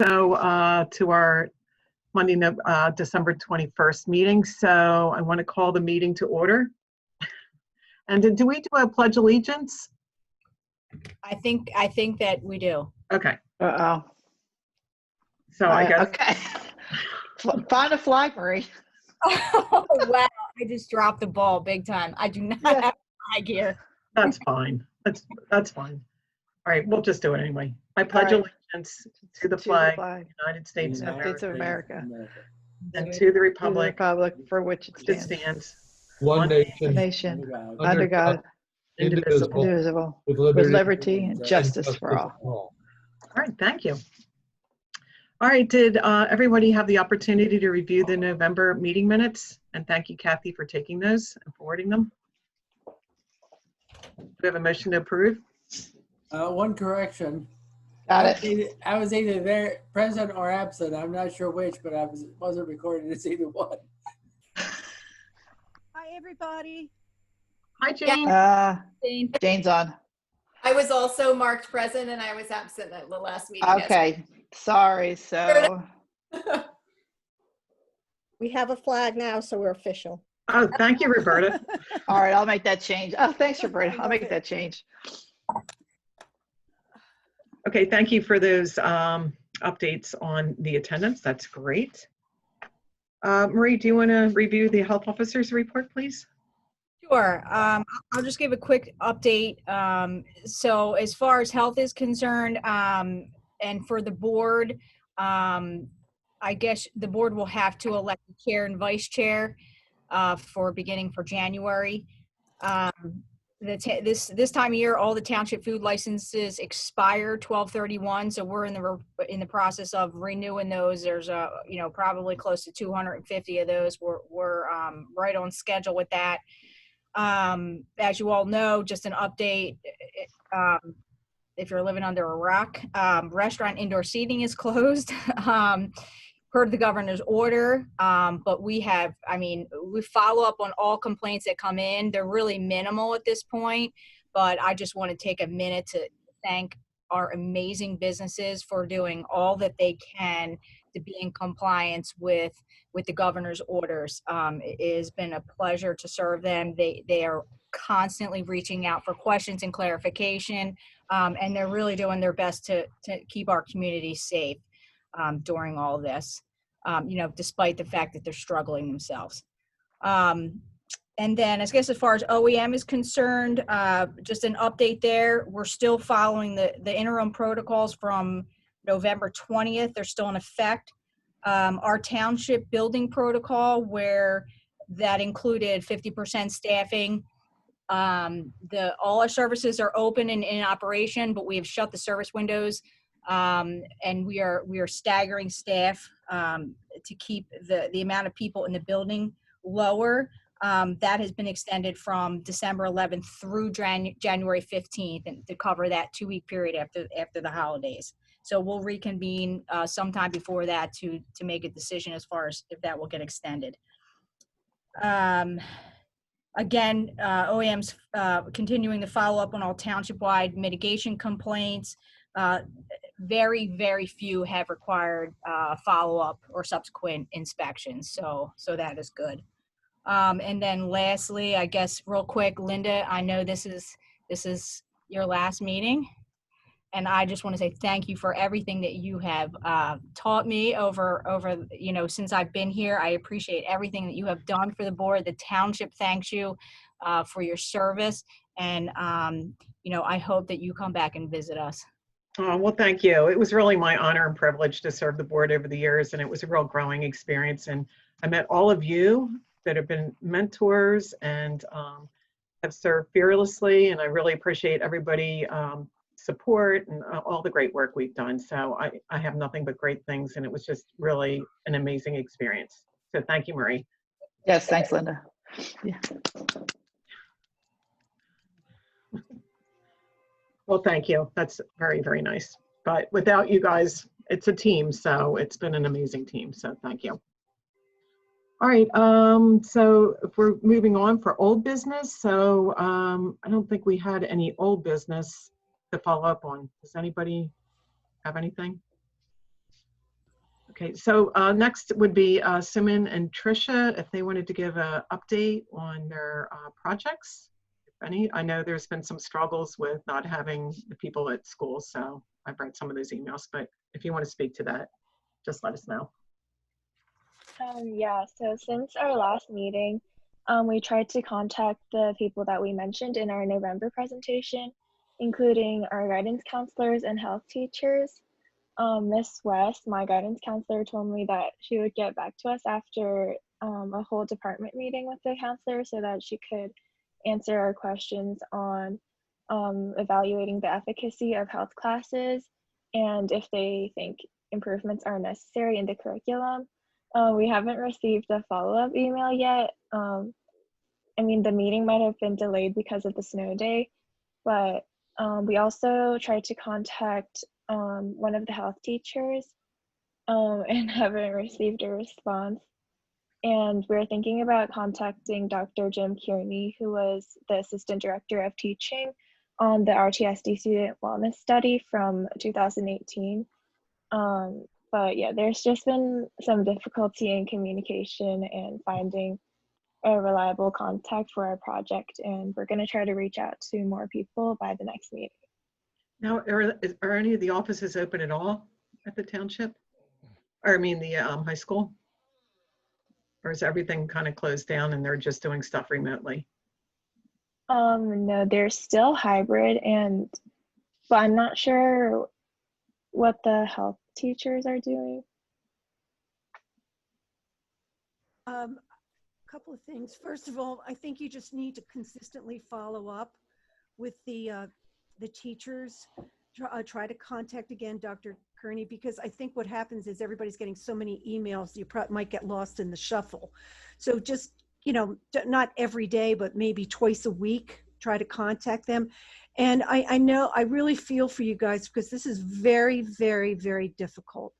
To our Monday, December 21st meeting. So I want to call the meeting to order. And do we do a pledge allegiance? I think that we do. Okay. Uh-oh. So I guess. Okay. Find a flag, Marie. Oh, wow. I just dropped the ball big time. I do not have a flag here. That's fine. That's fine. All right, we'll just do it anyway. I pledge allegiance to the flag of the United States of America, and to the republic for which it stands. One nation, under God, indivisible, with liberty and justice for all. All right, thank you. All right, did everybody have the opportunity to review the November meeting minutes? And thank you, Kathy, for taking those and forwarding them. Do we have a motion to approve? One correction. Got it. I was either there, present or absent. I'm not sure which, but I wasn't recorded as either one. Hi, everybody. Hi, Jane. Jane's on. I was also marked present and I was absent at the last meeting. Okay. Sorry. So We have a flag now, so we're official. Oh, thank you, Roberta. all right, I'll make that change. Oh, thanks, Roberta. I'll make that change. Okay, thank you for those updates on the attendance. That's great. Marie, do you want to review the health officer's report, please? Sure. I'll just give a quick update. So as far as health is concerned, and for the board, I guess the board will have to elect a chair and vice chair beginning for January. This time of year, all the township food licenses expire 12/31, so we're in the process of renewing those. There's probably close to 250 of those. We're right on schedule with that. As you all know, just an update. If you're living under a rock, restaurant indoor seating is closed. Per the governor's order, but we follow up on all complaints that come in. They're really minimal at this point, but I just want to take a minute to thank our amazing businesses for doing all that they can to be in compliance with the governor's orders. It has been a pleasure to serve them. They are constantly reaching out for questions and clarification, and they're really doing their best to keep our community safe during all this, despite the fact that they're struggling themselves. And then I guess as far as OEM is concerned, just an update there. We're still following the interim protocols from November 20th. They're still in effect. Our township building protocol, where that included 50% staffing. All our services are open and in operation, but we have shut the service windows. And we are staggering staff to keep the amount of people in the building lower. That has been extended from December 11th through January 15th, and to cover that 2-week period after the holidays. So we'll reconvene sometime before that to make a decision as far as if that will get extended. Again, OEM's continuing to follow up on all township-wide mitigation complaints. Very, very few have required follow-up or subsequent inspections, so that is good. And then lastly, I guess real quick, Linda, I know this is your last meeting, and I just want to say thank you for everything that you have taught me over since I've been here. I appreciate everything that you have done for the board. The township thanks you for your service, and I hope that you come back and visit us. Oh, well, thank you. It was really my honor and privilege to serve the board over the years, and it was a real growing experience. And I met all of you that have been mentors and have served fearlessly, and I really appreciate everybody support and all the great work we've done. So I have nothing but great things, and it was just really an amazing experience. So thank you, Marie. Yes, thanks, Linda. Yeah. Well, thank you. That's very, very nice. But without you guys, it's a team. So it's been an amazing team. So thank you. All right. So if we're moving on for old business. So I don't think we had any old business to follow up on. Does anybody have anything? Okay, so next would be Simon and Tricia, if they wanted to give an update on their projects, if any. I know there's been some struggles with not having the people at school, so I've read some of those emails, but if you want to speak to that, just let us know. Yeah, so since our last meeting, we tried to contact the people that we mentioned in our November presentation, including our guidance counselors and health teachers. Miss West, my guidance counselor, told me that she would get back to us after a whole department meeting with the counselor so that she could answer our questions on evaluating the efficacy of health classes and if they think improvements are necessary in the curriculum. We haven't received a follow-up email yet. I mean, the meeting might have been delayed because of the snow day, but we also tried to contact one of the health teachers and haven't received a response. And we're thinking about contacting Dr. Jim Kearney, who was the assistant director of teaching on the RTSD student wellness study from 2018. But yeah, there's just been some difficulty in communication and finding a reliable contact for our project, and we're going to try to reach out to more people by the next meeting. Now, are any of the offices open at all at the township? Or I mean the high school? Or is everything kind of closed down and they're just doing stuff remotely? No, they're still hybrid, but I'm not sure what the health teachers are doing. Couple of things. First of all, I think you just need to consistently follow up with the teachers. Try to contact again Dr. Kearney, because I think what happens is everybody's getting so many emails, you might get lost in the shuffle. So just, you know, not every day, but maybe twice a week, try to contact them. And I know, I really feel for you guys, because this is very, very, very difficult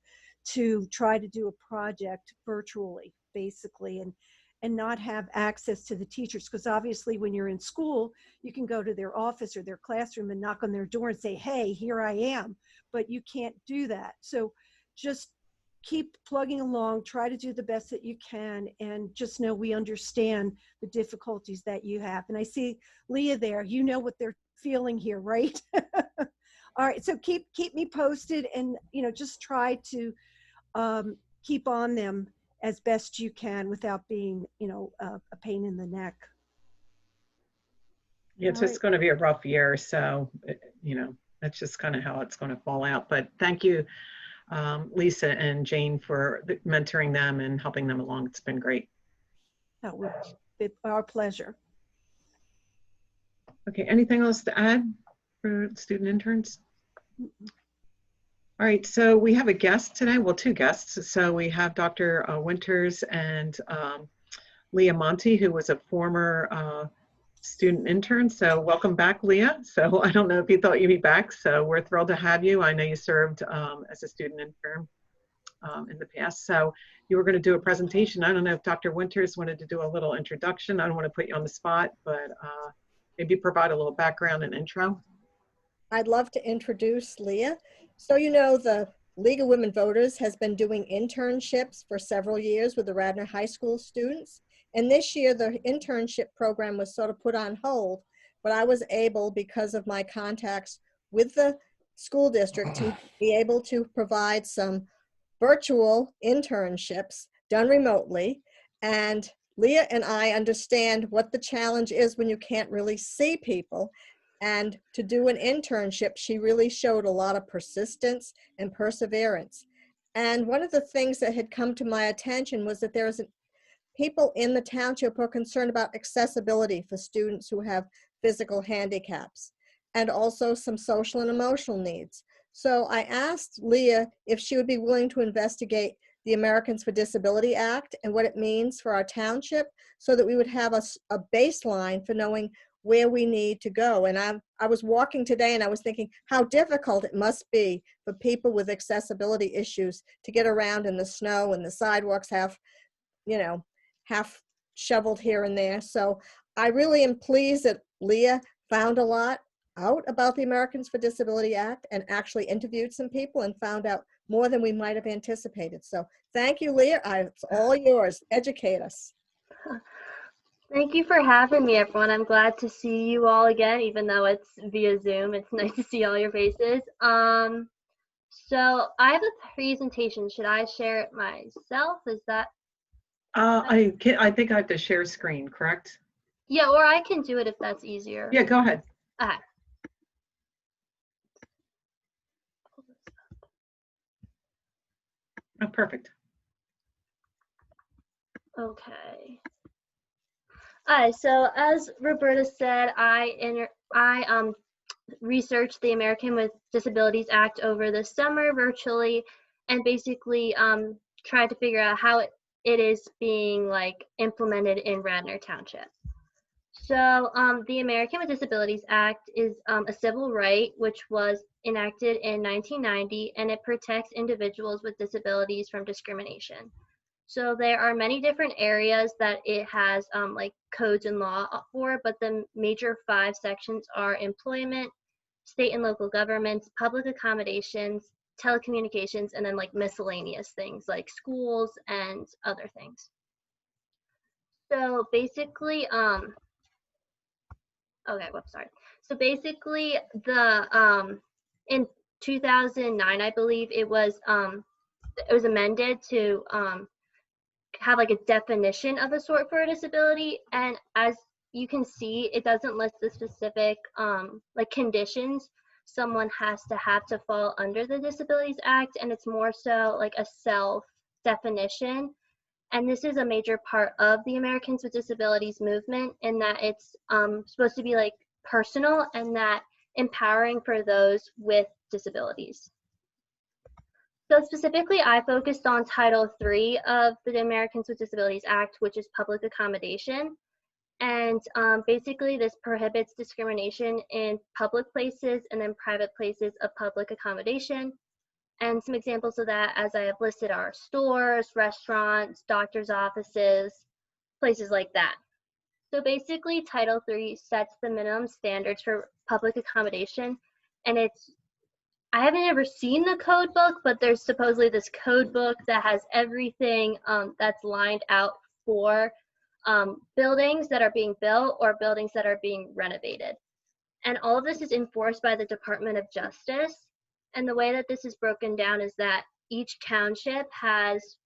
to try to do a project virtually, basically, and not have access to the teachers. Because obviously when you're in school, you can go to their office or their classroom and knock on their door and say, hey, here I am, but you can't do that. So just keep plugging along, try to do the best that you can, and just know we understand the difficulties that you have. And I see Leah there, you know what they're feeling here, right? All right, so keep me posted, and you know, just try to keep on them as best you can without being, you know, a pain in the neck. Yeah, it's just going to be a rough year. So, you know, that's just kind of how it's going to fall out. But thank you, Lisa and Jane, for mentoring them and helping them along. It's been great. It's our pleasure. Okay, anything else to add for student interns? All right, so we have a guest today, well, two guests. So we have Dr. Winters and Leah Monty, who was a former student intern. So welcome back, Leah. So I don't know if you thought you'd be back. So we're thrilled to have you. I know you served as a student intern in the past. So you were going to do a presentation. I don't know if Dr. Winters wanted to do a little introduction. I don't want to put you on the spot, but maybe provide a little background and intro. I'd love to introduce Leah. So, you know, the League of Women Voters has been doing internships for several years with the Radnor High School students. And this year, the internship program was sort of put on hold, but I was able, because of my contacts with the school district, to be able to provide some virtual internships done remotely. And Leah and I understand what the challenge is when you can't really see people. And to do an internship, she really showed a lot of persistence and perseverance. And one of the things that had come to my attention was that there's people in the township who are concerned about accessibility for students who have physical handicaps, and also some social and emotional needs. So I asked Leah if she would be willing to investigate the Americans with Disability Act and what it means for our township, so that we would have a baseline for knowing where we need to go. And I was walking today and I was thinking how difficult it must be for people with accessibility issues to get around in the snow, and the sidewalks have, you know, half shoveled here and there. So I really am pleased that Leah found a lot out about the Americans with Disability Act and actually interviewed some people and found out more than we might have anticipated. So thank you, Leah. It's all yours. Educate us. Thank you for having me, everyone. I'm glad to see you all again, even though it's via Zoom. It's nice to see all your faces. So I have a presentation. Should I share it myself? Is that? I think I have to share screen, correct? Yeah, or I can do it if that's easier. Yeah, go ahead. Okay. Oh, perfect. Okay. So as Roberta said, I researched the American with Disabilities Act over the summer virtually, and basically tried to figure out how it is being like implemented in Radnor Township. So the American with Disabilities Act is a civil right which was enacted in 1990, and it protects individuals with disabilities from discrimination. So there are many different areas that it has like codes and law for, but the major 5 sections are employment, state and local governments, public accommodations, telecommunications, and then like miscellaneous things like schools and other things. So basically, okay, whoops, sorry. So basically in 2009, I believe it was amended to have like a definition of a sort for a disability, and as you can see, it doesn't list the specific like conditions someone has to have to fall under the Disabilities Act, and it's more so like a self definition. And this is a major part of the Americans with Disabilities movement, in that it's supposed to be like personal and that empowering for those with disabilities. So specifically, I focused on Title III of the Americans with Disabilities Act, which is public accommodation. And basically, this prohibits discrimination in public places and then private places of public accommodation. And some examples of that, as I have listed, are stores, restaurants, doctor's offices, places like that. So basically, Title III sets the minimum standards for public accommodation, and I haven't ever seen the code book, but there's supposedly this code book that has everything that's lined out for buildings that are being built or buildings that are being renovated. And all of this is enforced by the Department of Justice. And the way that this is broken down is that each township has,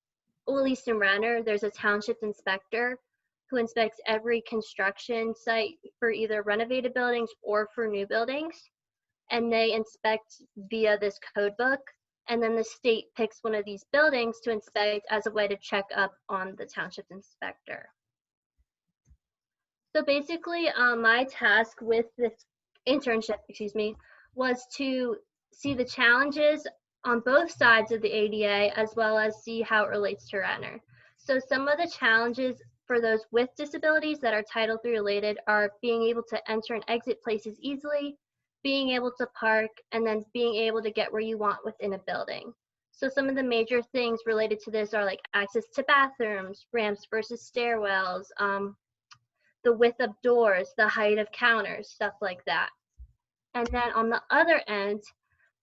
well, at least in Radnor, there's a township inspector who inspects every construction site for either renovated buildings or for new buildings. And they inspect via this code book, and then the state picks one of these buildings to inspect as a way to check up on the township inspector. So basically, my task with this internship, was to see the challenges on both sides of the ADA, as well as see how it relates to Radnor. So some of the challenges for those with disabilities that are Title III related are being able to enter and exit places easily, being able to park, and then being able to get where you want within a building. So some of the major things related to this are like access to bathrooms, ramps versus stairwells, the width of doors, the height of counters, stuff like that. And then on the other end,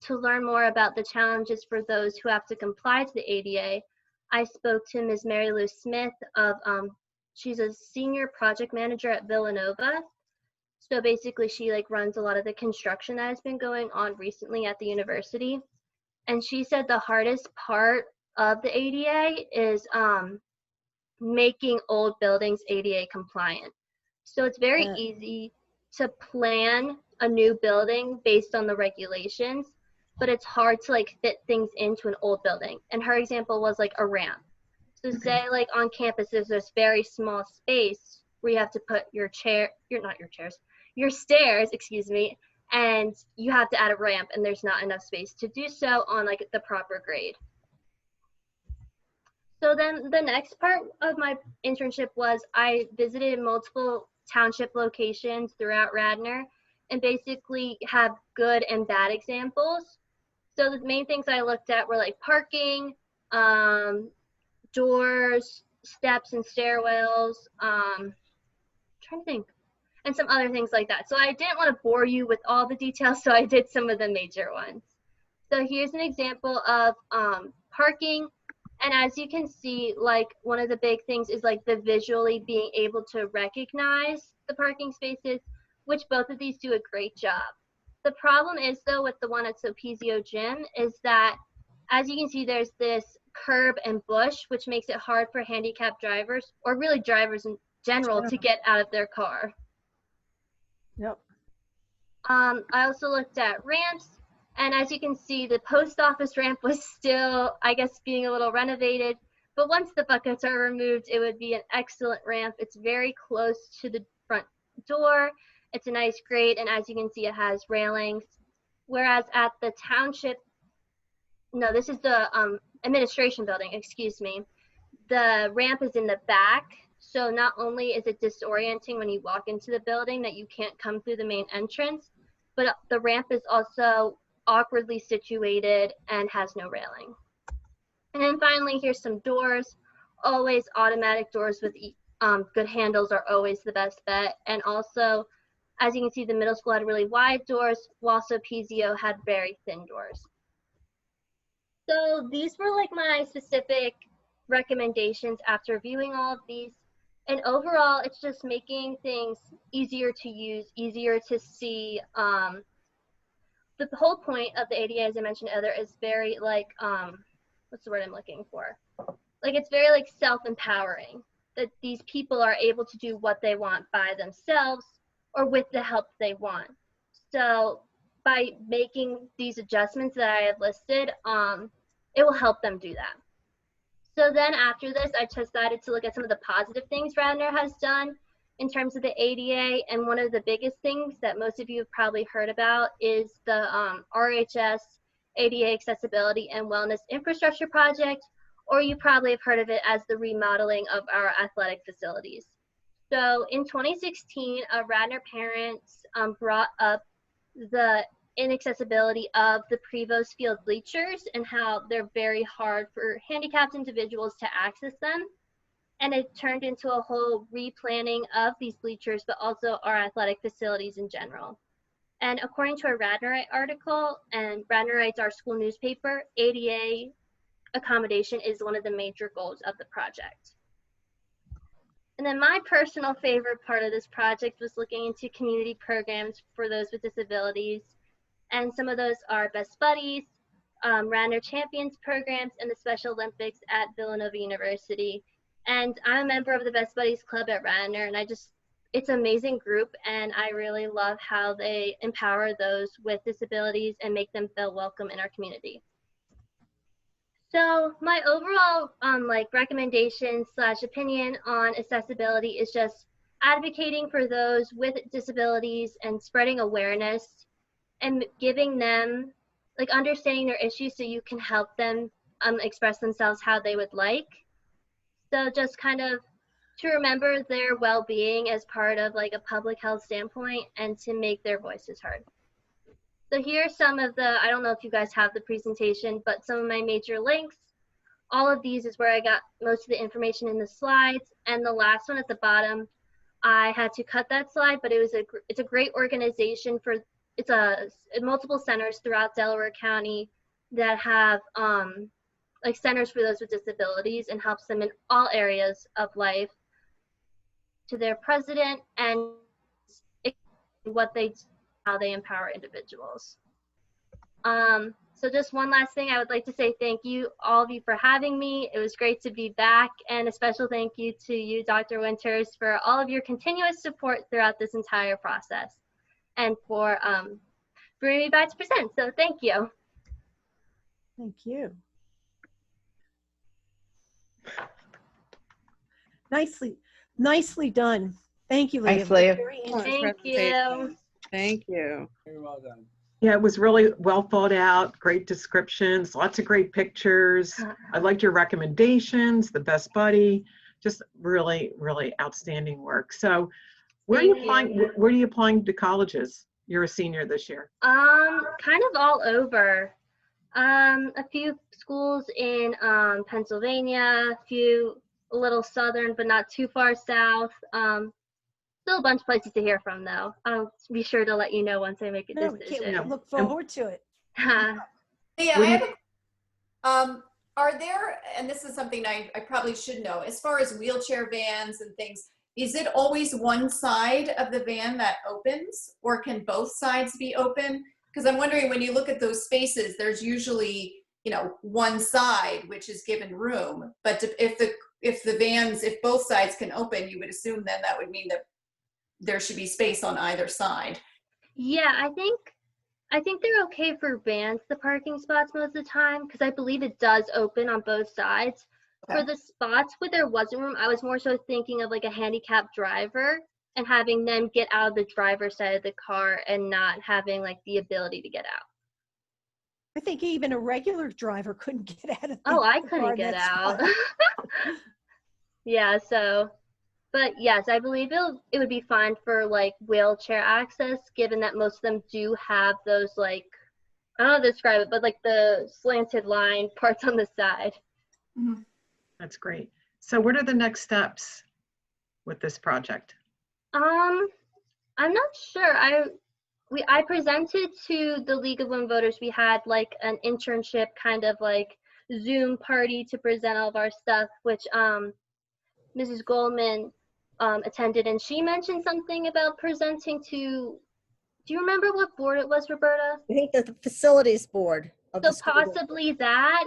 to learn more about the challenges for those who have to comply to the ADA, I spoke to Ms. Mary Lou Smith of, she's a senior project manager at Villanova. So basically she like runs a lot of the construction that has been going on recently at the university. And she said the hardest part of the ADA is making old buildings ADA compliant. So it's very easy to plan a new building based on the regulations, but it's hard to like fit things into an old building. And her example was like a ramp. So say like on campus, there's this very small space where you have to put your stairs, and you have to add a ramp, and there's not enough space to do so on like the proper grade. So then the next part of my internship was I visited multiple township locations throughout Radnor and basically have good and bad examples. So the main things I looked at were like parking, doors, steps and stairwells, trying to think, and some other things like that. So I didn't want to bore you with all the details, so I did some of the major ones. So here's an example of parking. And as you can see, like one of the big things is like the visually being able to recognize the parking spaces, which both of these do a great job. The problem is though with the one at Sopizio Gym is that as you can see, there's this curb and bush, which makes it hard for handicapped drivers or really drivers in general to get out of their car. Yep. I also looked at ramps, and as you can see, the post office ramp was still, I guess, being a little renovated. But once the buckets are removed, it would be an excellent ramp. It's very close to the front door. It's a nice grade, and as you can see, it has railings. Whereas at the township, no, this is the administration building, excuse me. The ramp is in the back. So not only is it disorienting when you walk into the building that you can't come through the main entrance, but the ramp is also awkwardly situated and has no railing. And then finally, here's some doors. Always automatic doors with good handles are always the best bet. And also, as you can see, the middle school had really wide doors, while Sopizio had very thin doors. So these were like my specific recommendations after viewing all of these. And overall, it's just making things easier to use, easier to see. The whole point of the ADA, as I mentioned earlier, is very like, what's the word I'm looking for? Like it's very like self-empowering, that these people are able to do what they want by themselves or with the help they want. So by making these adjustments that I have listed, it will help them do that. So then after this, I decided to look at some of the positive things Radnor has done in terms of the ADA. And one of the biggest things that most of you have probably heard about is the RHS ADA Accessibility and Wellness Infrastructure Project, or you probably have heard of it as the remodeling of our athletic facilities. So in 2016, Radnor parents brought up the inaccessibility of the Prevost Field bleachers and how they're very hard for handicapped individuals to access them. And it turned into a whole replanning of these bleachers, but also our athletic facilities in general. And according to a Radnorite article, and Radnorite's our school newspaper, ADA accommodation is one of the major goals of the project. And then my personal favorite part of this project was looking into community programs for those with disabilities. And some of those are Best Buddies, Radnor Champions programs, and the Special Olympics at Villanova University. And I'm a member of the Best Buddies Club at Radnor, and it's an amazing group, and I really love how they empower those with disabilities and make them feel welcome in our community. So my overall recommendation / opinion on accessibility is just advocating for those with disabilities and spreading awareness and giving them, like, understanding their issues so you can help them express themselves how they would like. So just kind of to remember their well-being as part of like a public health standpoint and to make their voices heard. So here are some of the, I don't know if you guys have the presentation, but some of my major links. All of these is where I got most of the information in the slides. And the last one at the bottom, I had to cut that slide, but it's a great organization for, it's multiple centers throughout Delaware County that have like centers for those with disabilities and helps them in all areas of life. To their president and what they do, how they empower individuals. So just one last thing, I would like to say thank you, all of you, for having me. It was great to be back, and a special thank you to you, Dr. Winters, for all of your continuous support throughout this entire process, and for bringing me back to present. So thank you. Thank you. Nicely done. Thank you, Leah. Thanks, Leah. Very interesting. Thank you. Thank you. Very well done. Yeah, it was really well thought out, great descriptions, lots of great pictures. I liked your recommendations, the Best Buddy, just really, really outstanding work. So where are you applying to colleges? You're a senior this year. Kind of all over. A few schools in Pennsylvania, a few a little southern, but not too far south. Still a bunch of places to hear from, though. I'll be sure to let you know once I make a decision. Look forward to it. Yeah, What do I you- have are there, and this is something I probably should know, as far as wheelchair vans and things, is it always one side of the van that opens, or can both sides be open? Because I'm wondering, when you look at those spaces, there's usually, you know, one side which is given room, but if both sides can open, you would assume then that would mean that there should be space on either side. Yeah, I think they're okay for vans, the parking spots most of the time, because I believe it does open on both sides. Okay. For the spots where there wasn't room, I was more so thinking of like a handicapped driver and having them get out of the driver's side of the car and not having like the ability to get out. I think even a regular driver couldn't get out of the Oh, I car couldn't in get that out. spot. Yeah, so, but yes, I believe it would be fine for like wheelchair access, given that most of them do have those like, I don't know how to describe it, but like the slanted line parts on the side. That's great. So what are the next steps with this project? I'm not sure. I presented to the League of Women Voters. We had like an internship kind of like Zoom party to present all of our stuff, which Mrs. Goldman attended, and she mentioned something about presenting to, do you remember what board it was, Roberta? I think the facilities board of So the school board. possibly that.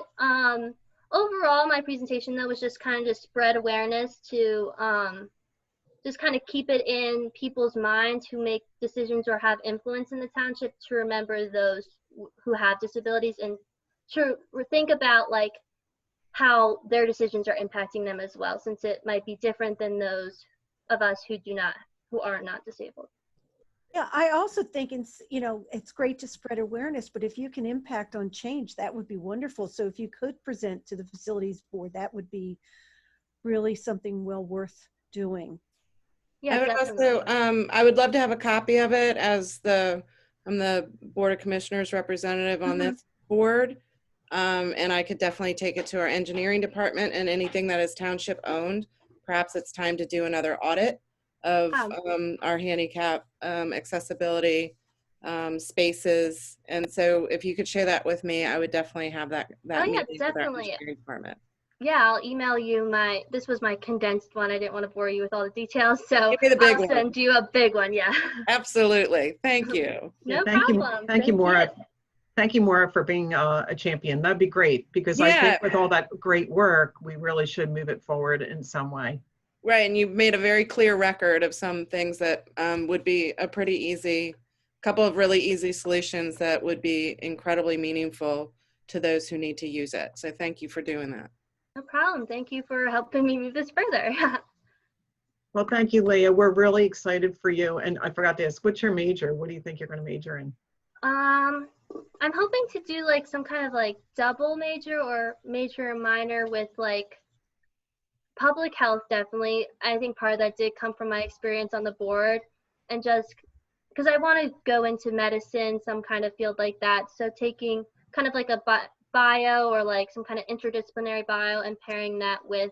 Overall, my presentation though was just kind of just spread awareness to just kind of keep it in people's minds who make decisions or have influence in the township, to remember those who have disabilities and to think about like how their decisions are impacting them as well, since it might be different than those of us who are not disabled. Yeah, I also think it's great to spread awareness, but if you can impact on change, that would be wonderful. So if you could present to the facilities board, that would be really something well worth doing. Yeah, I would definitely. also, I would love to have a copy of it, as I'm the Board of Commissioners representative on this board. And I could definitely take it to our engineering department, and anything that is township owned. Perhaps it's time to do another audit of our handicap accessibility spaces. And so if you could share that with me, I would definitely have that Oh, yeah, meeting with our definitely. engineering department. Yeah, I'll email you this was my condensed one. I didn't want to bore you with all the details, so Give me the big I'll one. send you a big one, yeah. Absolutely. Thank you. No thank problem. Thank you, Maura. Thank you, Maura, for being a champion. That'd be great, because I think with all that great work, we really should move it forward in some way. Right, and you've made a very clear record of some things that would be a couple of really easy solutions that would be incredibly meaningful to those who need to use it. So thank you for doing that. No problem. Thank you for helping me move this further. Well, thank you, Leah. We're really excited for you. And I forgot to ask, what's your major? What do you think you're going to major in? I'm hoping to do like some kind of like double major or major and minor with like public health, definitely. I think part of that did come from my experience on the board, and just because I want to go into medicine, some kind of field like that. So taking kind of like a bio or like some kind of interdisciplinary bio and pairing that with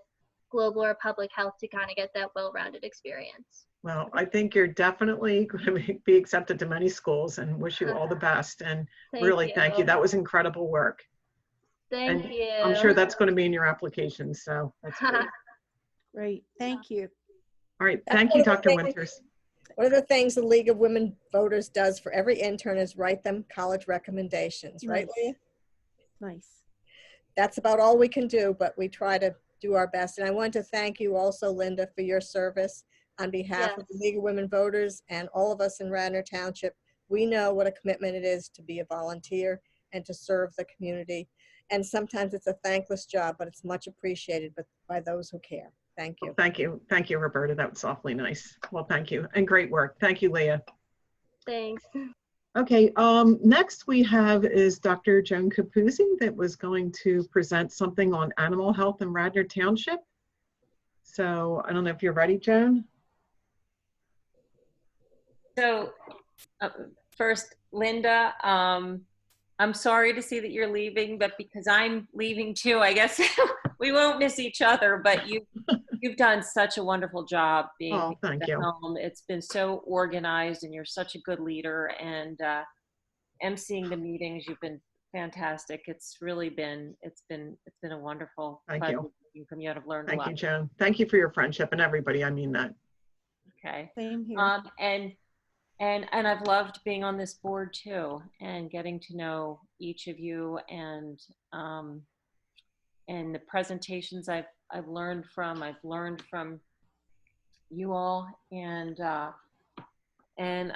global or public health to kind of get that well-rounded experience. Well, I think you're definitely going to be accepted to many schools, and wish you all the best. And thank you. That was incredible work. Thank you. I'm sure that's going to be in your application. So that's great. Great. Thank you. All right. Thank you, Dr. Winters. One of the things the League of Women Voters does for every intern is write them college recommendations, right, Leah? Nice. That's about all we can do, but we try to do our best. And I want to thank you also, Linda, for your service on behalf of the League of Women Voters and all of us in Radnor Township. We know what a commitment it is to be a volunteer and to serve the community. And sometimes it's a thankless job, but it's much appreciated by those who care. Thank you. Well, thank you. Thank you, Roberta. That was awfully nice. Well, thank you. And great work. Thank you, Leah. Thanks. Okay, next we have is Dr. Joan Capuzzi that was going to present something on animal health in Radnor Township. So I don't know if you're ready, Joan. So first, Linda, I'm sorry to see that you're leaving, but because I'm leaving too, I guess we won't miss each other, but you've done such a wonderful job being at home. It's been so organized, and you're such a good leader, and emceeing the meetings. You've been fantastic. It's really been, it's been a wonderful Thank pleasure you. hearing from you. I've learned a Thank lot. you, Jen. Thank you for your friendship and everybody. I mean that. Okay. Same here. And I've loved being on this board too, and getting to know each of you, and the presentations I've learned from you all, and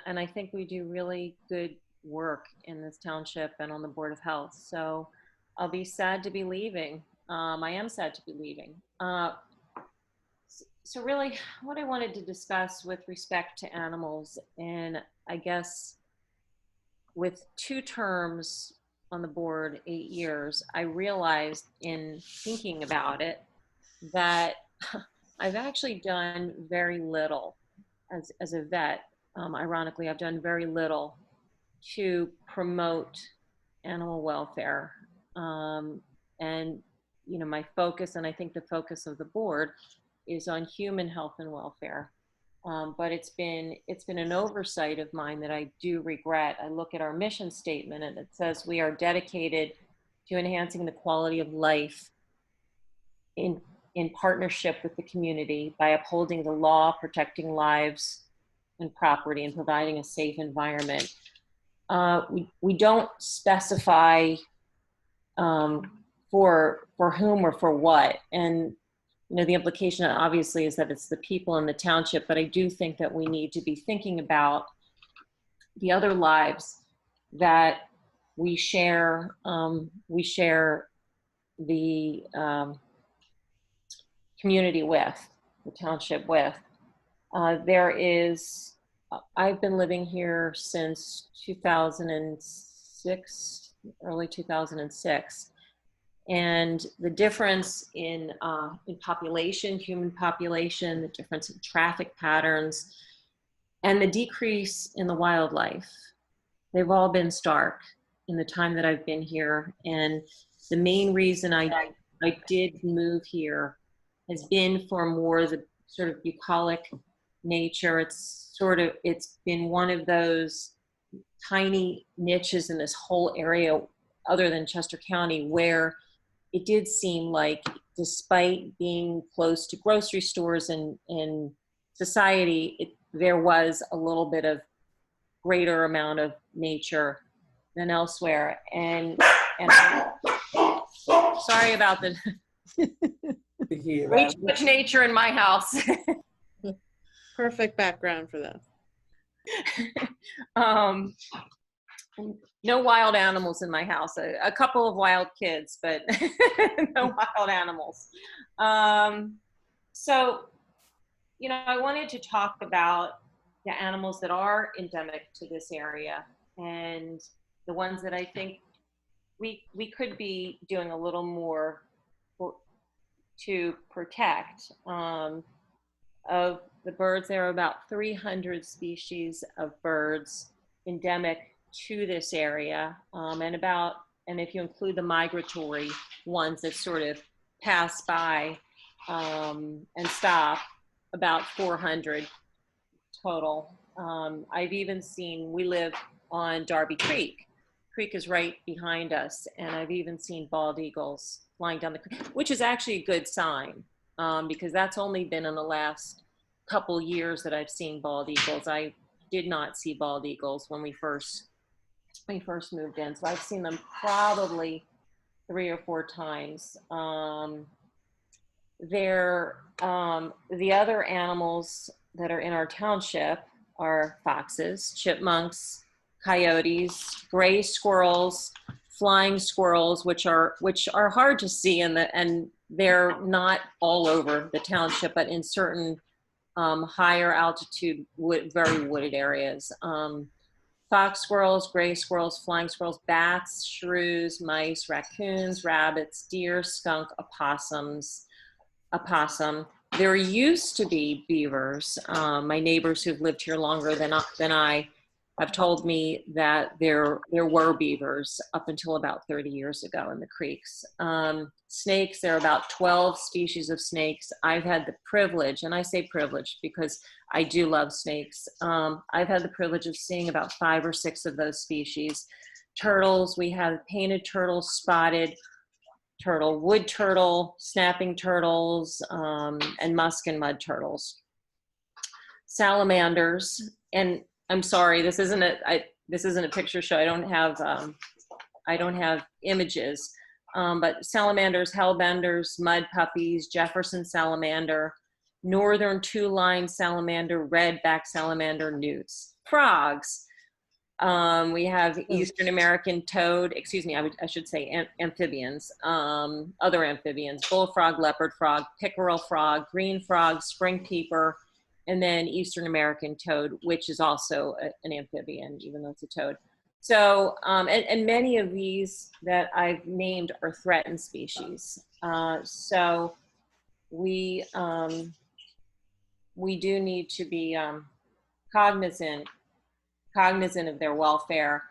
I think we do really good work in this township and on the Board of Health. So I'll be sad to be leaving. I am sad to be leaving. So really what I wanted to discuss with respect to animals, and I guess with 2 terms on the board, 8 years, I realized in thinking about it that I've actually done very little as a vet. Ironically, I've done very little to promote animal welfare. And, you know, my focus, and I think the focus of the board, is on human health and welfare. But it's been an oversight of mine that I do regret. I look at our mission statement and it says we are dedicated to enhancing the quality of life in partnership with the community by upholding the law, protecting lives and property, and providing a safe environment. We don't specify for whom or for what. And you know, the implication obviously is that it's the people in the township, but I do think that we need to be thinking about the other lives that we share the community with, the township with. I've been living here since 2006, early 2006. And the difference in population, human population, the difference in traffic patterns, and the decrease in the wildlife, they've all been stark in the time that I've been here. And the main reason I did move here has been for more the sort of bucolic nature. It's been one of those tiny niches in this whole area, other than Chester County, where it did seem like, despite being close to grocery stores and in society, there was a little bit of greater amount of nature than elsewhere. And sorry about the way too much nature in my house. Perfect background for that. No wild animals in my house. A couple of wild kids, but no wild animals. So, you know, I wanted to talk about the animals that are endemic to this area, and the ones that I think we could be doing a little more to protect. Of the birds, there are about 300 species of birds endemic to this area, and if you include the migratory ones that sort of pass by and stop, about 400 total. I've even seen, we live on Darby Creek. Creek is right behind us, and I've even seen bald eagles flying down the creek, which is actually a good sign, because that's only been in the last couple years that I've seen bald eagles. I did not see bald eagles when we first moved in, so I've seen them probably 3 or 4 times. The other animals that are in our township are foxes, chipmunks, coyotes, gray squirrels, flying squirrels, which are hard to see, and they're not all over the township, but in certain higher altitude, very wooded areas. Fox squirrels, gray squirrels, flying squirrels, bats, shrews, mice, raccoons, rabbits, deer, skunk, opossum. There used to be beavers. My neighbors who've lived here longer than I have told me that there were beavers up until about 30 years ago in the creeks. Snakes, there are about 12 species of snakes. I've had the privilege, and I say privilege because I do love snakes. I've had the privilege of seeing about 5 or 6 of those species. turtles. We have painted turtle, spotted turtle, wood turtle, snapping turtles, and musk and mud turtles. Salamanders, and I'm sorry, this isn't a picture show. I don't have images, but salamanders, hellbenders, mud puppies, Jefferson salamander, northern two-line salamander, redback salamander, newts, frogs. We have Eastern American toad, excuse me, I should say amphibians, other amphibians, bullfrog, leopard frog, pickerel frog, green frog, spring peeper, and then Eastern American toad, which is also an amphibian, even though it's a toad. So, and many of these that I've named are threatened species. So we do need to be cognizant of their welfare.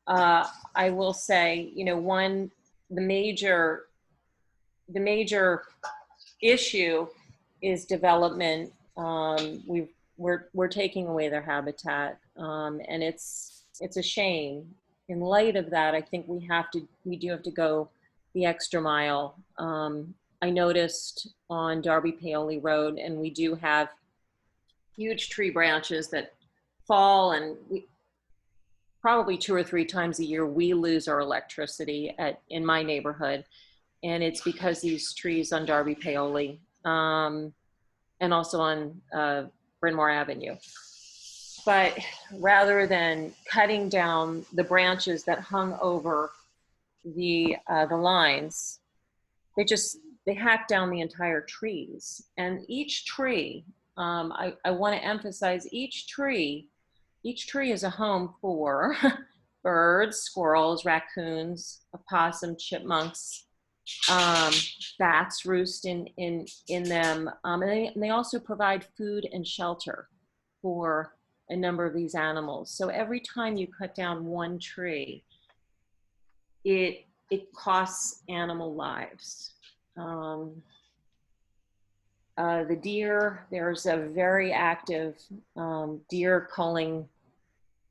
I will say, you know, the major issue is development. We're taking away their habitat, and it's a shame. In light of that, I think we do have to go the extra mile. I noticed on Darby Paoli Road, and we do have huge tree branches that fall, and probably 2 or 3 times a year we lose our electricity in my neighborhood, and it's because these trees on Darby Paoli, and also on Bryn Mawr Avenue. But rather than cutting down the branches that hung over the lines, they hacked down the entire trees. And each tree, I want to emphasize, each tree is a home for birds, squirrels, raccoons, opossum, chipmunks, bats roost in them, and they also provide food and shelter for a number of these animals. So every time you cut down one tree, it costs animal lives. The deer, there's a very active deer culling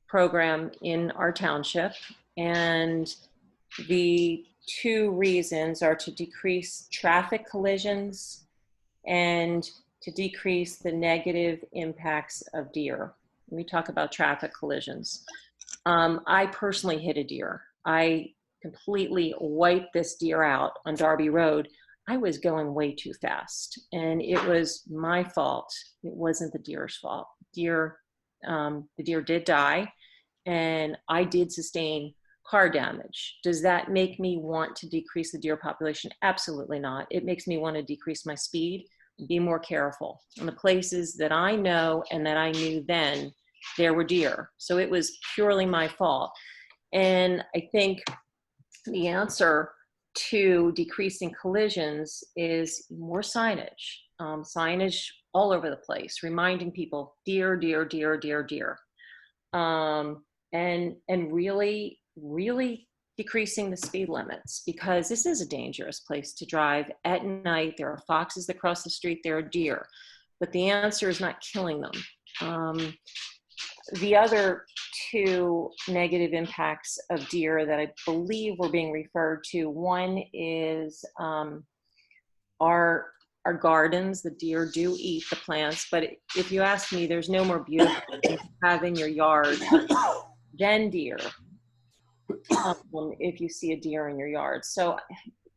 program in our township, and the 2 reasons are to decrease traffic collisions and to decrease the negative impacts of deer. Let me talk about traffic collisions. I personally hit a deer. I completely wiped this deer out on Darby Road. I was going way too fast, and it was my fault. It wasn't the deer's fault. The deer did die, and I did sustain car damage. Does that make me want to decrease the deer population? Absolutely not. It makes me want to decrease my speed, be more careful. In the places that I know and that I knew then, there were deer. So it was purely my fault. And I think the answer to decreasing collisions is more signage. Signage all over the place, reminding people, deer, deer, deer, deer, deer. And really decreasing the speed limits, because this is a dangerous place to drive at night. There are foxes that cross the street, there are deer, but the answer is not killing them. The other 2 negative impacts of deer that I believe were being referred to, one is our gardens. The deer do eat the plants, but if you ask me, there's no more beautiful thing to have in your yard than deer. If you see a deer in your yard. So,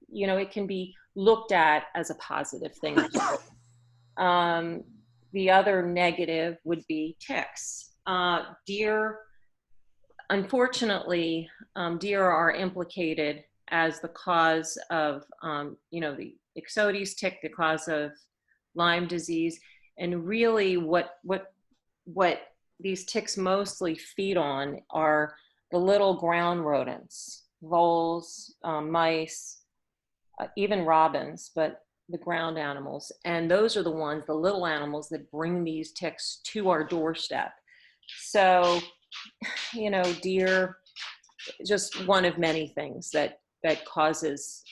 you know, it can be looked at as a positive thing. The other negative would be ticks. Deer, unfortunately, deer are implicated as the cause of, the Ixodes tick, the cause of Lyme disease. And really what these ticks mostly feed on are the little ground rodents, voles, mice, even robins, but the ground animals. And those are the little animals that bring these ticks to our doorstep. So, you know, deer, just one of many things that causes,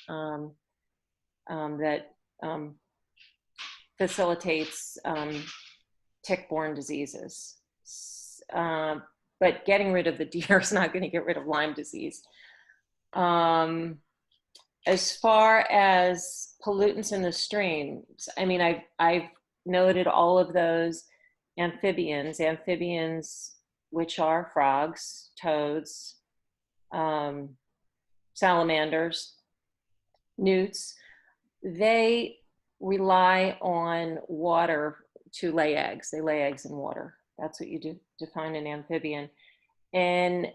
facilitates tick-borne diseases. but getting rid of the deer is not going to get rid of Lyme disease. As far as pollutants in the streams, I mean, I've noted all of those amphibians, which are frogs, toads, salamanders, newts. They rely on water to lay eggs. They lay eggs in water. That's what you do define an amphibian. And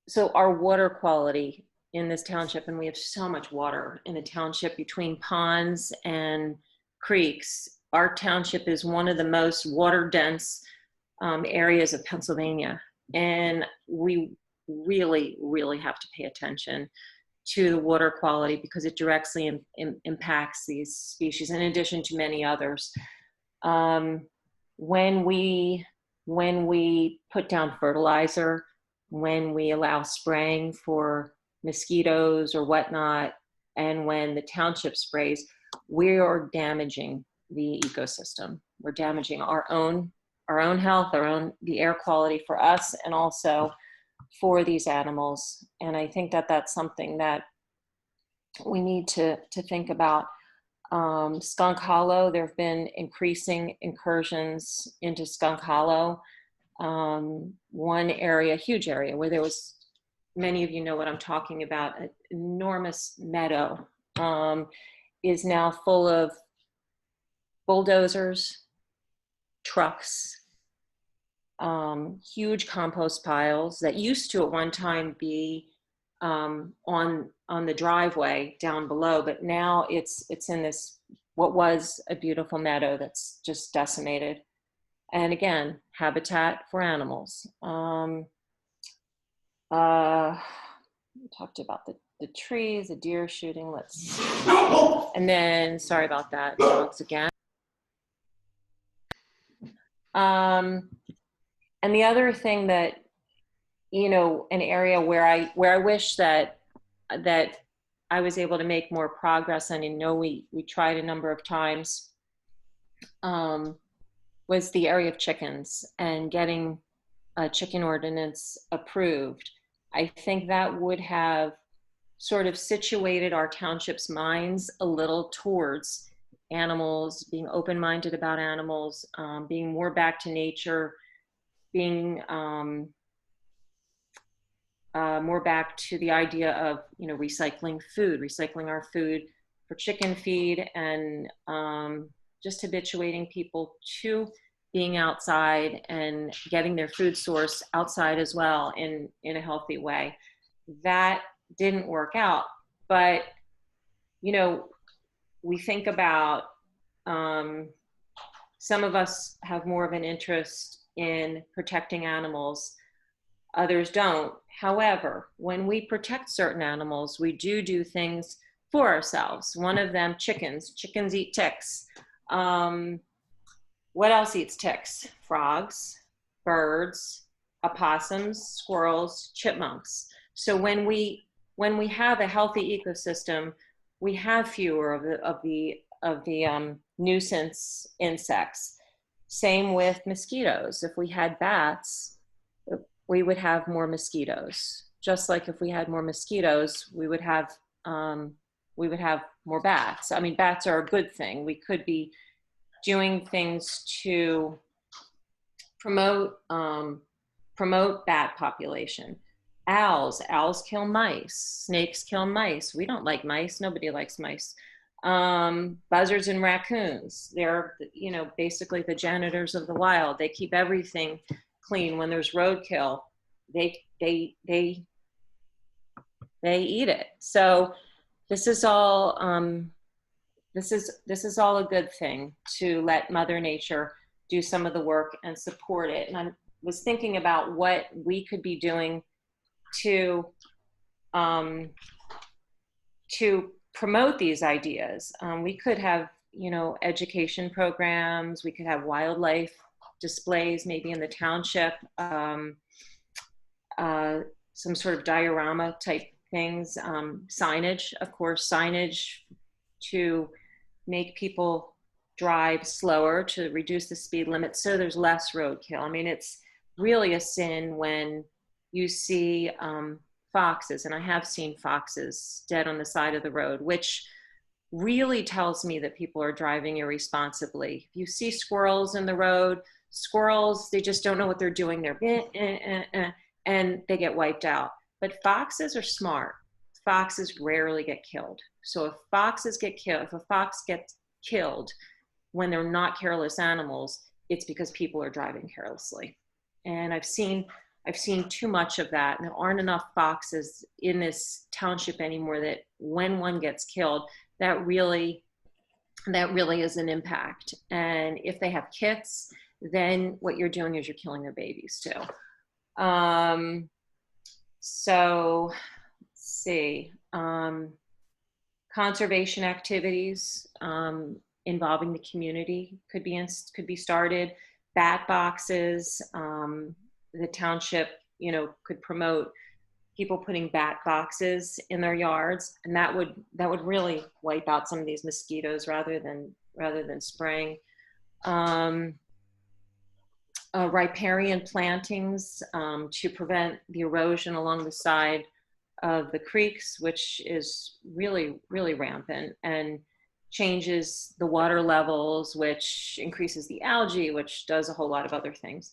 so our water quality in this township, and we have so much water in the township between ponds and creeks. Our township is one of the most water dense areas of Pennsylvania. And we really, really have to pay attention to the water quality because it directly impacts these species, in addition to many others. When we put down fertilizer, when we allow spraying for mosquitoes or whatnot, and when the township sprays, we are damaging the ecosystem. We're damaging our own health, the air quality for us, and also for these animals. And I think that that's something that we need to think about. Skunk Hollow, there have been increasing incursions into Skunk Hollow. One area, huge area, where there was, many of you know what I'm talking about, an enormous meadow is now full of bulldozers, trucks, huge compost piles that used to at one time be on the driveway down below, but now it's in this, what was a beautiful meadow that's just decimated. And again, habitat for animals. We talked about the trees, the deer shooting, let's see. And then, sorry about that, dogs again. And the other thing that, you know, an area where I wish that I was able to make more progress, and I know we tried a number of times, was the area of chickens and getting a chicken ordinance approved. I think that would have sort of situated our township's minds a little towards animals, being open-minded about animals, being more back to nature, being more back to the idea of, you know, recycling our food for chicken feed, and just habituating people to being outside and getting their food source outside as well in a healthy way. That didn't work out, but, you know, we think about, some of us have more of an interest in protecting animals, others don't. However, when we protect certain animals, we do things for ourselves. One of them, chickens. Chickens eat ticks. What else eats ticks? Frogs, birds, opossums, squirrels, chipmunks. So when we have a healthy ecosystem, we have fewer of the nuisance insects. Same with mosquitoes. If we had bats, we would have more mosquitoes. Just like if we had more mosquitoes, we would have more bats. I mean, bats are a good thing. We could be doing things to promote bat population. Owls kill mice. Snakes kill mice. We don't like mice. Nobody likes mice. Buzzards and raccoons. They're, you know, basically the janitors of the wild. They keep everything clean. When there's roadkill, they eat it. So this is all this is all a good thing, to let Mother Nature do some of the work and support it. And I was thinking about what we could be doing to promote these ideas. We could have, you know, education programs. We could have wildlife displays, maybe in the township, some sort of diorama type things, signage, of course, signage to make people drive slower, to reduce the speed limit so there's less roadkill. I mean, really a sin when you see foxes, and I have seen foxes dead on the side of the road, which really tells me that people are driving irresponsibly. If you see squirrels in the road, squirrels, they just don't know what they're doing. They're and they get wiped out. But foxes are smart. Foxes rarely get killed. So if foxes get killed, if a fox gets killed when they're not careless animals, it's because people are driving carelessly. And I've seen too much of that. And there aren't enough foxes in this township anymore that when one gets killed, that really is an impact. And if they have kits, then what you're doing is you're killing their babies too. So let's see, conservation activities involving the community could be started. Bat boxes, the township, could promote people putting bat boxes in their yards, and that would really wipe out some of these mosquitoes rather than spraying. Riparian plantings to prevent the erosion along the side of the creeks, which is really, really rampant, and changes the water levels, which increases the algae, which does a whole lot of other things.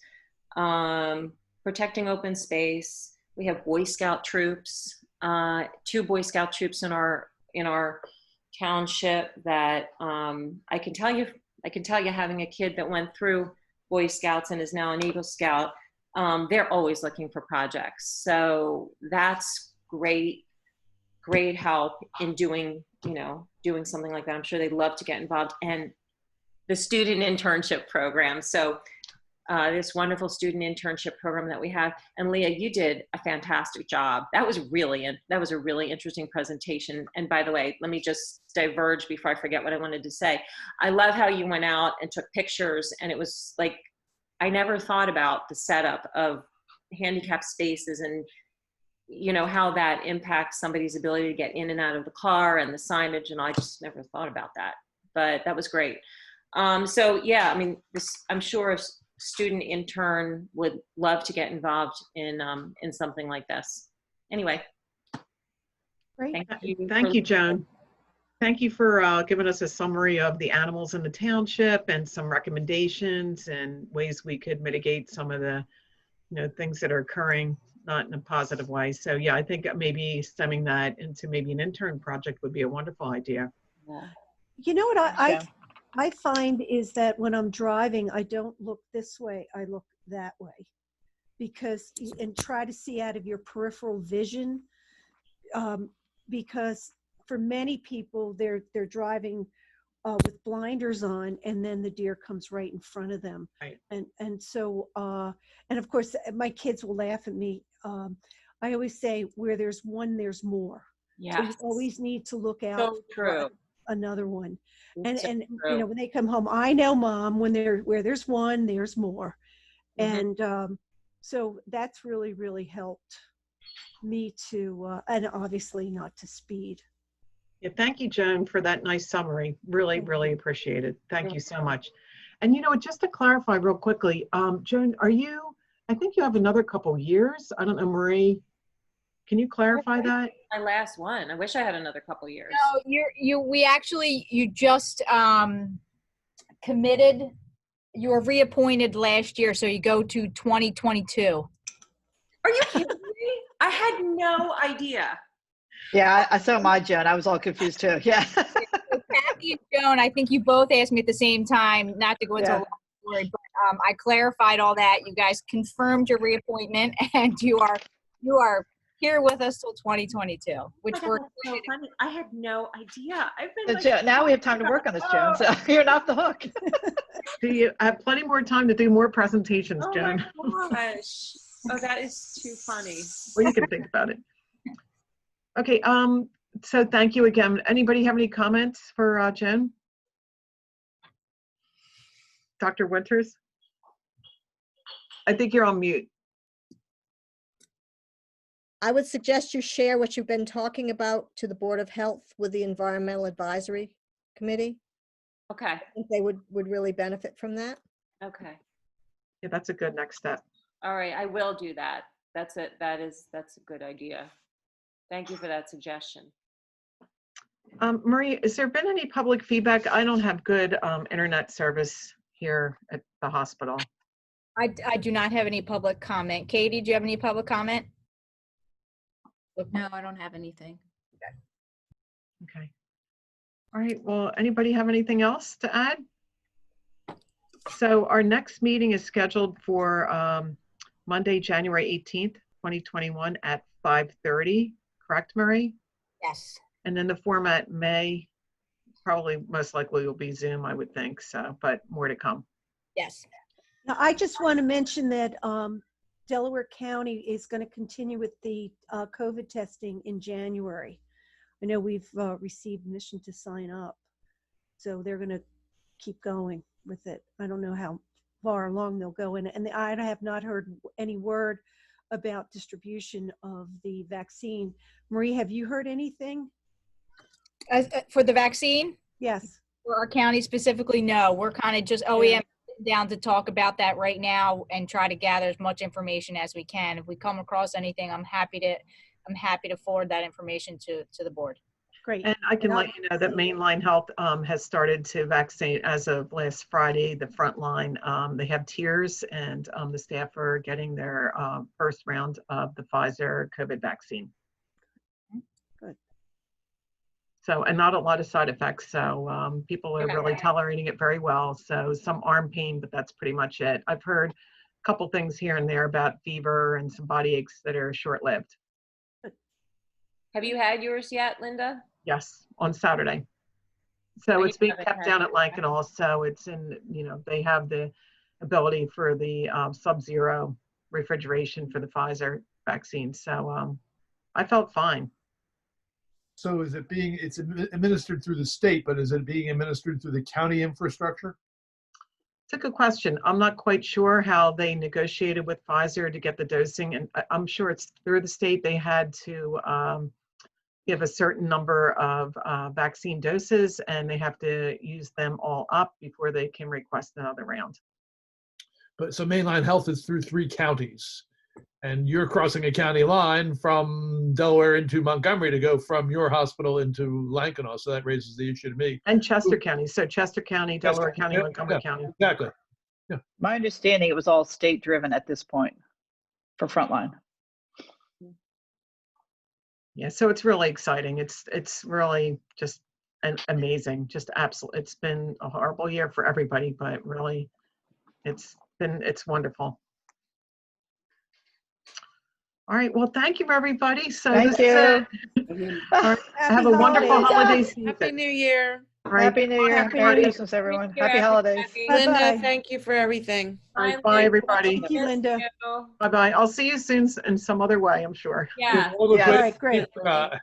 Protecting open space. We have Boy Scout troops, 2 Boy Scout troops in our township that I can tell you having a kid that went through Boy Scouts and is now an Eagle Scout, they're always looking for projects. So that's great help in doing something like that. I'm sure they'd love to get involved. And the student internship program. So this wonderful student internship program that we have. And Leah, you did a fantastic job. That was a really interesting presentation. And by the way, let me just diverge before I forget what I wanted to say. I love how you went out and took pictures, and it was like, I never thought about the setup of handicapped spaces and how that impacts somebody's ability to get in and out of the car and the signage, and I just never thought about that. But that was great. So yeah, I mean, I'm sure a student intern would love to get involved in something like this. Anyway. Great. Thank you, Joan. Thank you for giving us a summary of the animals in the township and some recommendations and ways we could mitigate some of the things that are occurring not in a positive way. So yeah, I think maybe stemming that into maybe an intern project would be a wonderful idea. Yeah. You know what I find is that when I'm driving, I don't look this way, I look that way, and try to see out of your peripheral vision, because for many people, they're driving with blinders on, and then the deer comes right in front of them. Right. And so, and of course, my kids will laugh at me. I always say, where there's one, there's more. Yeah. So you always need to look out for another one. It's And true. when they come home, I know, Mom, where there's one, there's more. Mm-hmm. And so that's really, really helped me to, and obviously not to speed. Yeah, thank you, Joan, for that nice summary. Really, really appreciate it. Thank you so much. And just to clarify real quickly, Joan, I think you have another couple years. I don't know, Marie, can you clarify that? My last one. I wish I had another couple years. No, you just committed. You were reappointed last year, so you go to 2022. Are you kidding me? I had no idea. Yeah, I saw my Joan. I was all confused too. Yeah. So Kathy and Joan, I think you both asked me at the same time, not to go into a long story, but I clarified all that. You guys confirmed your reappointment, and you are here with us till 2022, which we're so funny. I had no idea. I've been now we have time to work on this, Joan. So you're not off the hook. So you have plenty more time to do more presentations, Joan. Oh my gosh. Oh, that is too funny. Well, you can think about it. Okay, so thank you again. Anybody have any comments for Jen? Dr. Winters? I think you're on mute. I would suggest you share what you've been talking about to the Board of Health with the Environmental Advisory Committee. Okay. I think they would really benefit from that. Okay. Yeah, that's a good next step. All right, I will do that. That's it. That's a good idea. Thank you for that suggestion. Marie, has there been any public feedback? I don't have good internet service here at the hospital. I do not have any public comment. Katie, do you have any public comment? No, I don't have anything. Okay. All right. Well, anybody have anything else to add? So our next meeting is scheduled for Monday, January 18th, 2021 at 5:30. Correct, Marie? Yes. And then the format may probably most likely will be Zoom, I would think. So, but more to come. Yes. Now, I just want to mention that Delaware County is going to continue with the COVID testing in January. I know we've received permission to sign up, so they're going to keep going with it. I don't know how far along they'll go in it. And I have not heard any word about distribution of the vaccine. Marie, have you heard anything? For the vaccine? Yes. For our county specifically, no. We're kind of just OEM down to talk about that right now and try to gather as much information as we can. If we come across anything, I'm happy to forward that information to the board. Great. And I can let you know that Mainline Health has started to vaccinate as of last Friday, the front line. They have tiers, and the staff are getting their first round of the Pfizer COVID vaccine. Good. So, and not a lot of side effects. So people are really tolerating it very well. So some arm pain, but that's pretty much it. I've heard a couple things here and there about fever and some body aches that are short-lived. Have you had yours yet, Linda? Yes, on Saturday. So it's being kept down at Lankenau. So it's in, they have the ability for the sub-zero refrigeration for the Pfizer vaccine. So I felt fine. So is it it's administered through the state, but is it being administered through the county infrastructure? It's a good question. I'm not quite sure how they negotiated with Pfizer to get the dosing, and I'm sure it's through the state. They had to give a certain number of vaccine doses, and they have to use them all up before they can request another round. But so Mainline Health is through 3 counties, and you're crossing a county line from Delaware into Montgomery to go from your hospital into Lankenau. So that raises the issue to me. And Chester County. So Chester County, Delaware County, Montgomery County. Exactly. Yeah. My understanding, it was all state driven at this point for Frontline. Yeah, so it's really exciting. It's really just amazing. Just absolutely. It's been a horrible year for everybody, but really, it's wonderful. All right. Well, thank you, everybody. So thank you. Right, have a wonderful holiday season. Happy New Year. Right. Happy New Year. Merry Christmas, everyone. Happy holidays. Linda, thank you for everything. Right, bye, everybody. Thank you, Linda. Bye-bye. I'll see you soon in some other way, I'm sure. Yeah. All right, great. Bye.